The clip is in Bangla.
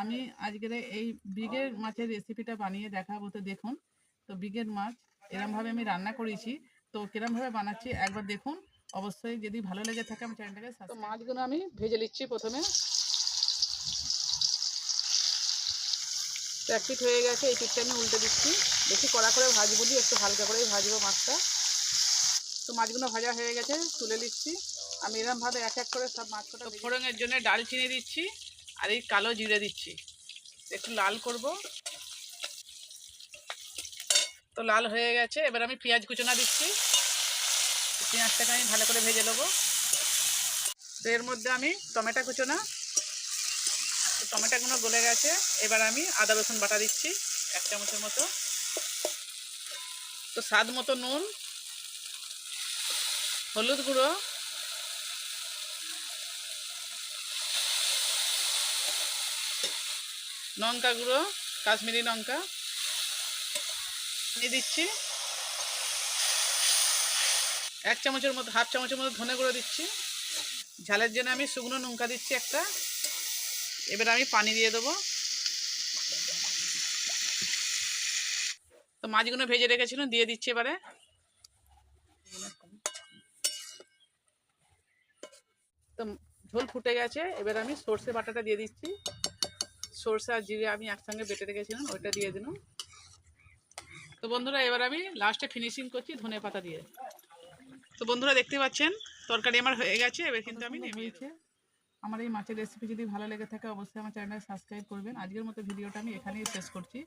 আমি আজকের এই বিগের মাছের রেসিপিটা বানিয়ে দেখাবো। তো দেখুন, তো বিগের মাছ এরমভাবে আমি রান্না করেছি। তো কিরমভাবে বানাচ্ছি একবার দেখুন। অবশ্যই যদি ভালো লেগে থাকে আমার চ্যানেলটাকে তো মাছগুলো আমি ভেজে নিচ্ছি প্রথমে। তো এক পিঠ হয়ে গেছে, এই পিঠটা আমি উল্টে দিচ্ছি। বেশি কড়া করে ভাজবো না, একটু হালকা করেই ভাজবো মাছটা। তো মাছগুলো ভাজা হয়ে গেছে, তুলে নিচ্ছি। আমি এরমভাবে এক এক করে সব মাছটা ফোড়নের জন্য ডালচিনি দিচ্ছি আর এই কালো জিরে দিচ্ছি। একটু লাল করব। তো লাল হয়ে গেছে, এবার আমি পেঁয়াজ কুচনা দিচ্ছি। পেঁয়াজটাকে আমি ভালো করে ভেজে নেবো। তো এর মধ্যে আমি টমেটো কুচনা, তো টমেটোগুলো গলে গেছে। এবার আমি আদা রসুন বাটা দিচ্ছি 1 চামচের মতো। তো স্বাদ মতো নুন, হলুদ গুঁড়ো, লঙ্কা গুঁড়ো, কাশ্মীরি লঙ্কা নিয়ে দিচ্ছি। 1 চামচের মতো, হাফ চামচের মতো ধনে গুঁড়ো দিচ্ছি। ঝালের জন্য আমি শুকনো লঙ্কা দিচ্ছি একটা। এবার আমি পানি দিয়ে দেবো। তো মাছগুলো ভেজে রেখেছিলাম দিয়ে দিচ্ছি এবারে। তো ঝোল ফুটে গেছে, এবার আমি সর্ষে বাটাটা দিয়ে দিচ্ছি। সর্ষে আর জিরে আমি একসঙ্গে বেটে রেখেছিলাম, ওইটা দিয়ে দিলাম। তো বন্ধুরা এবার আমি লাস্টে ফিনিশিং করছি ধনে পাতা দিয়ে। তো বন্ধুরা দেখতে পাচ্ছেন তরকারি আমার হয়ে গেছে, এবার কিন্তু আমি নেমেছি। আমার এই মাছের রেসিপি যদি ভালো লেগে থাকে অবশ্যই আমার চ্যানেলটা সাবস্ক্রাইব করবেন। আজকের মতো ভিডিওটা আমি এখানেই শেষ করছি।